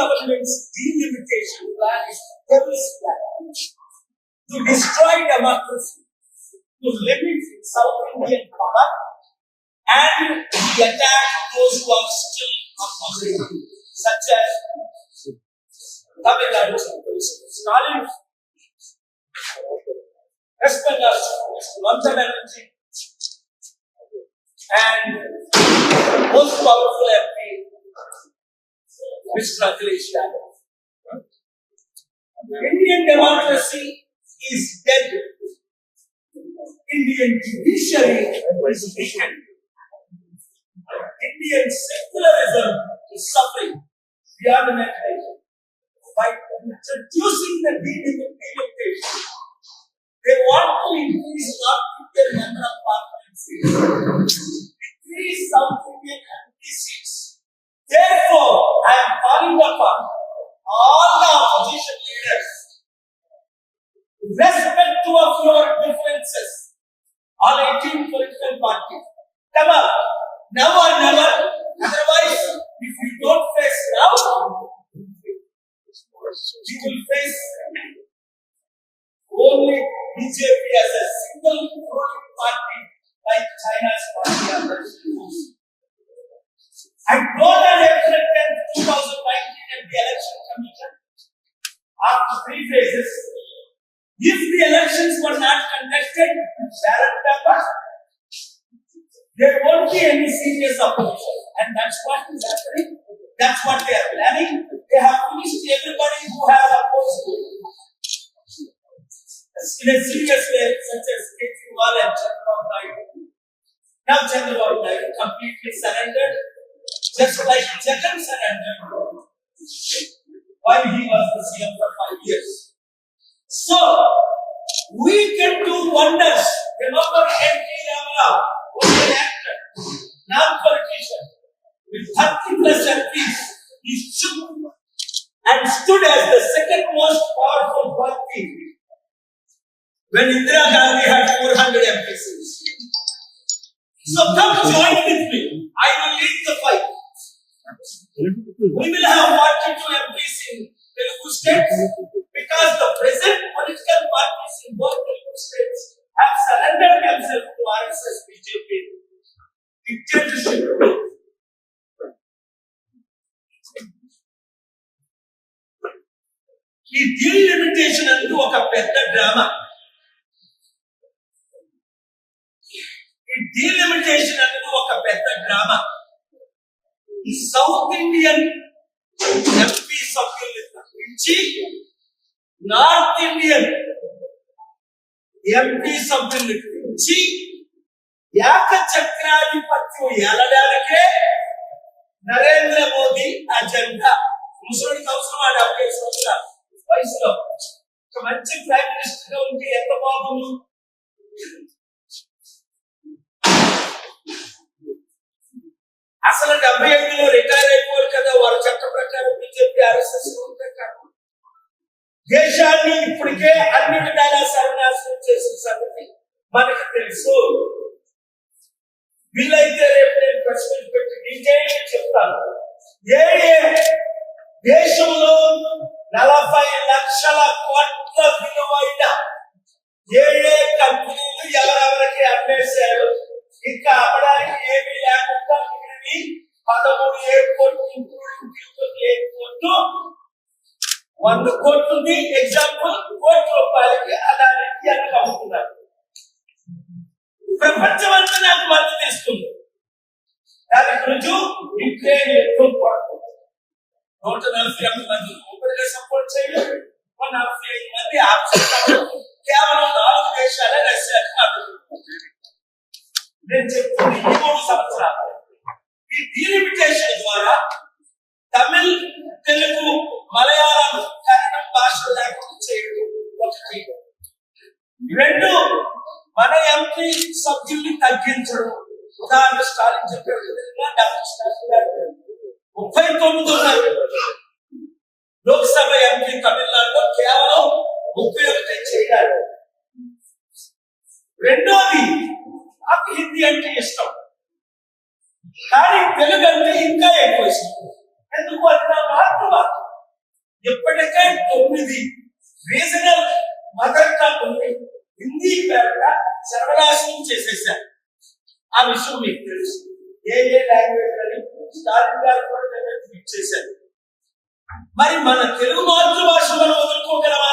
government's delimitation plan is devil's plan to destroy democracy, to limit South Indian power, and to attack those who are still opposing, such as Tamil Nadu Stalin, West Bengal, Mamata Banerjee, and most powerful MP, Mr. Akhilesh Yadav. Indian democracy is dead. Indian judiciary is weakened. Indian secularism is suffering beyond imagination. By introducing the delimitation, they want to increase North Indian number of parliament seats, decrease South Indian MP seats. Therefore, I am calling upon all the opposition leaders, irrespective of your differences, all 18 political parties, come up, now or never. Otherwise, if we don't face now, we will face only BJP as a single ruling party like China's party. I told on April 10, 2019 at the Election Commission, after 3 phases, if the elections were not conducted with ballot papers, there won't be any serious opposition. And that's what is happening. That's what they are planning. They have finished everybody who has opposed in a serious way, such as Kejriwal and Chandrababu Naidu. Now Chandrababu Naidu completely surrendered, just like Jagan surrendered while he was the CM for 5 years. So, we can do wonders. Remember N.T. Ramarao, who was an actor, non-politician, with 30 plus MPs, he shook and stood as the second most powerful party when Indira Gandhi had 400 MPs. So come join with me. I will lead the fight. We will have 42 MPs in Telugu states because the present political parties in both Telugu states have surrendered themselves to RSS BJP dictatorship. ఈ delimitation అంటూ ఒక పెద్ద drama. ఈ delimitation అనేది ఒక పెద్ద drama. ఈ south Indian MP సభ్యుల్ని తప్పించి నార్త్ ఇండియన్ ఎంపీ సభ్యుల్ని పెంచి ఏకచక్రాధిపత్యం ఏలడానికే నరేంద్ర మోదీ అజెండా. ముసలికి అవసరం 75 సంవత్సరాలు వయసులో ఒక మంచి ప్రైమ్ మినిస్టర్ గా ఉంటే ఎంత బాగుంది. అసలు 75లో రిటైర్ అయిపోరు కదా, వారి చట్ట ప్రకారం బీజేపీ ఆర్ఎస్ఎస్ ప్రకారం దేశాన్ని ఇప్పటికే అన్ని విధాలా సర్వనాశనం చేసిన సంగతి మనకు తెలుసు. వీలైతే రేపు నేను ప్రెస్ మీట్ పెట్టి డీటెయిల్ చెప్తాను. ఏ దేశంలో 40 లక్షల కోట్ల విలువైన ఏ కంపెనీలు ఎవరెవరికి అమ్మేశారు, ఇంకా అమ్మడానికి ఏమీ లేకుండా మిగిలిన 13 ఎయిర్పోర్ట్ ఇంక్లూడింగ్ తిరుపతి ఎయిర్పోర్ట్ 100 కోట్లది ఎగ్జాంపుల్ ₹1 అదానికి అని అమ్ముతున్నారు. ప్రపంచం అంతా నాకు మద్దతు ఇస్తుంది. దానికి రుజువు యుక్రెయిన్ యుద్ధం పడుతుంది. 148 మంది ఊపిరిగా సపోర్ట్ చేయలేదు, 145 మంది కేవలం 4 దేశాలే రష్యాకి మద్దతు. నేను చెప్తుంది ఈ 3 సంవత్సరాలు ఈ డీలిమిటేషన్ ద్వారా తమిళ్, తెలుగు, మలయాళం, కన్నడం భాష లేకుండా చేయడం ఒకటి. 2 మన ఎంపీ సభ్యుల్ని తగ్గించడం. ఉదాహరణ స్టాలిన్ చెప్పారు విధంగా డాక్టర్ స్టాలిన్ గారు 39 ఉన్నారు. లోక్సభ ఎంపీ తమిళనాడులో కేవలం 31 చేయాలి. రెండోది నాకు హిందీ అంటే ఇష్టం, కానీ తెలుగు అంటే ఇంకా ఎక్కువ ఇష్టం. ఎందుకు అంటే నా మాతృభాష. ఇప్పటికే 9 రీజనల్ మదర్ టంగ్ ఉంది హిందీ పేరుట సర్వనాశనం చేసేసారు. ఆ విషయం మీకు తెలుసు. ఏ లాంగ్వేజ్ అని స్టాలిన్ గారు కూడా ట్వీట్ చేశారు. మరి మన తెలుగు మాతృభాష మనం వదులుకోగలమా?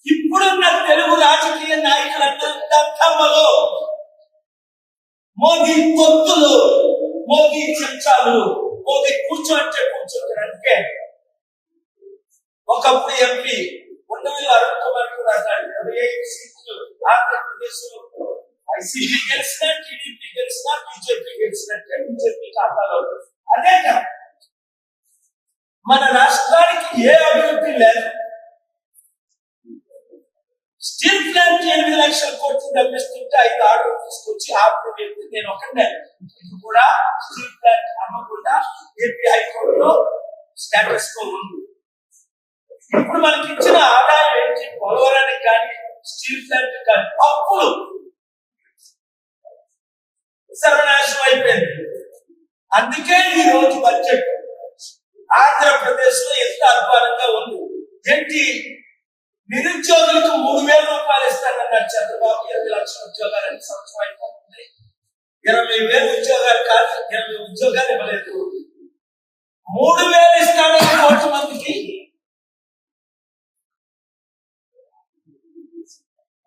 ఇప్పుడున్న తెలుగు రాజకీయ నాయకులందరిలో మోదీ తొత్తులు, మోదీ చెంచాలు, మోదీ కూర్చోంటే కూర్చోంటారు. అందుకే ఒకప్పుడు ఎంపీ ఉండవిల్లి అరుణ్ కుమార్ కూడా 25 సీట్లు ఆంధ్రప్రదేశ్ లో వైసీపీ గెలిచినా, టీడీపీ గెలిచినా, బీజేపీ గెలిచినట్టే బీజేపీ ఖాతాలో. అదే కాదు, మన రాష్ట్రానికి ఏ అభివృద్ధి లేదు. స్టీల్ ప్లాంట్ 8 లక్షల కోట్లు తప్పిస్తుంటే 5 ఆర్డర్ తీసుకొచ్చి ఆర్డర్ పెట్టి నేను ఒకటే కూడా స్టీల్ ప్లాంట్ అమ్మకుండా ఏపీ హైకోర్టులో స్టేటస్ కో ఉంది. ఇప్పుడు మనకి ఇచ్చిన ఆదాయం ఏంటి? పోలవరానికి కానీ స్టీల్ ప్లాంట్ కానీ అప్పులు సర్వనాశనం అయిపోయింది. అందుకే ఈ రోజు బడ్జెట్ ఆంధ్రప్రదేశ్ లో ఎంత అధ్వానంగా ఉంది. ఏంటి, నిరుద్యోగులకు 3,000 రూపాయలు ఇస్తానన్నారు చంద్రబాబు. 20 లక్షల ఉద్యోగాలని సంవత్సరం అయిపోతుంది. 20,000 ఉద్యోగాలు కాదు, 20 ఉద్యోగాలు ఇవ్వలేదు. 3,000 ఇస్తానని 1,00,000 మందికి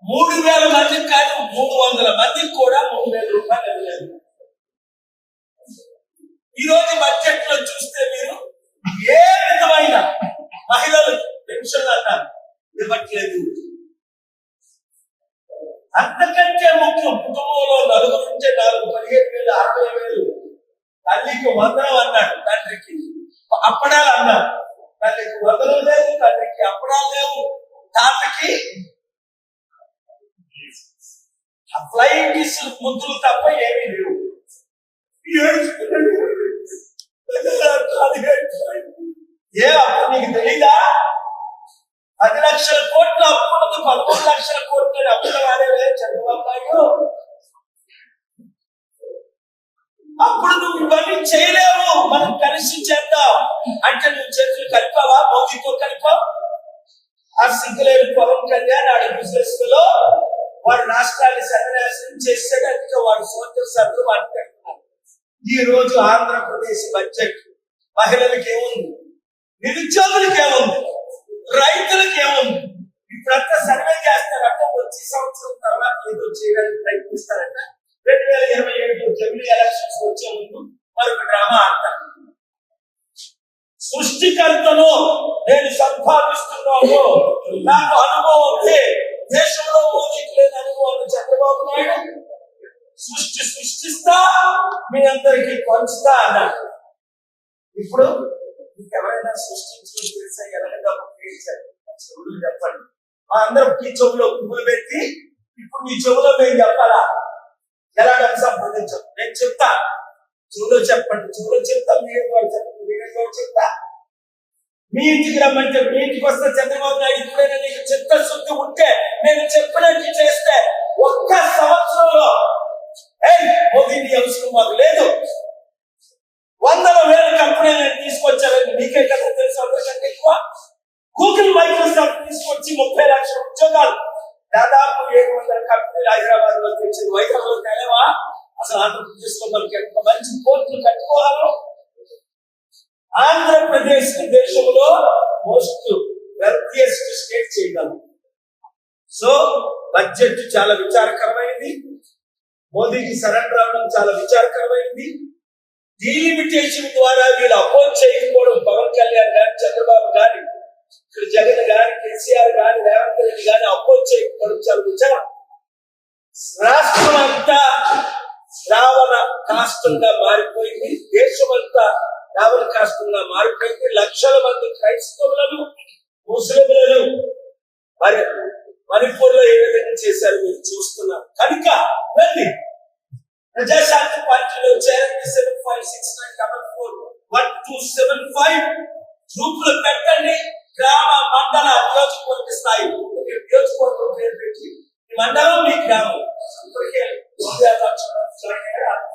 3,000 మందికి కాదు, 300 మందికి కూడా 3,000 రూపాయలు ఇవ్వలేదు. ఈ రోజు బడ్జెట్ లో చూస్తే మీరు ఏ విధమైన మహిళలు పెన్షన్ అన్నారు ఇవ్వట్లేదు. అంతకంటే ముఖ్యం, కుటుంబంలో 4 నుంచే 4, 15,000, 60,000 తల్లికి వందనం అన్నాడు. తండ్రికి అప్పడాలు అన్నారు. తల్లికి వందనం లేదు, తండ్రికి అప్పడాలు లేవు, తాతకి ఫ్లైయింగ్ కిస్ ముద్దులు తప్ప ఏమీ లేవు. ఏ అప్పుడు నీకు తెలీదా? 10 లక్షల కోట్ల అప్పుడుంది, 13 లక్షల కోట్లు అప్పుల వాడేవే చంద్రబాబు నాయుడు. అప్పుడు నువ్వు ఇవన్నీ చేయలేవు, మనం కలిసి చేద్దాం అంటే నువ్వు చేతులు కలిపావా? మోదీతో కలిపావు. ఆ సిగ్గులేని పవన్ కళ్యాణ్ ఆడ బిజినెస్ లో వాడు రాష్ట్రాన్ని సర్వనాశనం చేసాడు. అందుకే వాడు సోదరు సభ్యులు మాట్లాడుతున్నారు. ఈ రోజు ఆంధ్రప్రదేశ్ బడ్జెట్ మహిళలకు ఏముంది, నిరుద్యోగులకు ఏముంది, రైతులకు ఏముంది? ఇప్పుడంతా సర్వే చేస్తారంట, వచ్చే సంవత్సరం తర్వాత ఏదో చేయడానికి ప్రయత్నిస్తారంట. 2027 జమిలీ ఎలక్షన్స్ వచ్చే ముందు మరొక డ్రామా ఆడతారు. సృష్టికర్తను నేను సంపాదిస్తున్నాను, నాకు అనుభవం ఉంది. దేశంలో మోదీకి లేని అనుభవం చంద్రబాబు నాయుడు సృష్టిస్తా మీ అందరికీ పంచుతా అన్నాడు. ఇప్పుడు ఎవరైనా సృష్టించడం తెలిసా? ఎలాగ చెవులు చెప్పండి. మా అందరం ఈ చెవులో పువ్వులు పెట్టి ఇప్పుడు మీ చెవులో మేము చెప్పాలా? ఎలాగని సంప్రదించం. నేను చెప్తా, చెవులో చెప్పండి, చెవులో చెప్తా, మీడియా చెప్పండి, మీడియా చెప్తా. మీ ఇంటికి రమ్మంటే మీ ఇంటికి వస్తే చంద్రబాబు నాయుడు ఇప్పుడైనా నీకు చిత్తశుద్ధి ఉంటే నేను చెప్పినట్టు చేస్తే ఒక్క సంవత్సరంలో మోదీని అవసరం మాకు లేదు. 100,000 కంపెనీలను తీసుకొచ్చారని మీకే కదా తెలుసు. అందరికంటే ఎక్కువ గూగుల్, మైక్రోసాఫ్ట్ తీసుకొచ్చి 30 లక్షల ఉద్యోగాలు, దాదాపు 700 కంపెనీలు హైదరాబాద్ లో తెచ్చింది. వైజాగ్ లో తెలవా? అసలు ఆంధ్రప్రదేశ్ లో మనకి ఎంత మంచి పోర్టులు కట్టుకోవాలో. ఆంధ్రప్రదేశ్ దేశంలో మోస్ట్ వెల్తియెస్ట్ స్టేట్ చేయగలరు. సో బడ్జెట్ చాలా విచారకరమైనది. మోదీకి సరెండర్ అవ్వడం చాలా విచారకరమైనది. డీలిమిటేషన్ ద్వారా వీళ్ళు అపోజ్ చేయకపోవడం, పవన్ కళ్యాణ్ గాని, చంద్రబాబు గాని, ఇక్కడ జగన్ గాని, కేసీఆర్ గాని, రేవంత్ రెడ్డి గాని అపోజ్ చేయకపోవడం చాలా విచారం. రాష్ట్రం అంతా రావణ కాష్టంగా మారిపోయింది. దేశమంతా రావణ కాష్టంగా మారిపోయింది. లక్షల మంది క్రైస్తవులను, ముస్లింలను మరి మణిపూర్ లో ఏ విధంగా చేశారు మీరు చూస్తున్నారు. కనుక వెళ్ళి ప్రజాశాంతి పార్టీలో చేరండి. 7569441275 గ్రూపులు పెట్టండి. గ్రామ, మండల, నియోజకవర్గ స్థాయి, నియోజకవర్గం పేరు పెట్టి ఈ మండలం మీ గ్రామం ఇప్పటికే 1,00,000 జాయిన్ అయ్యారు.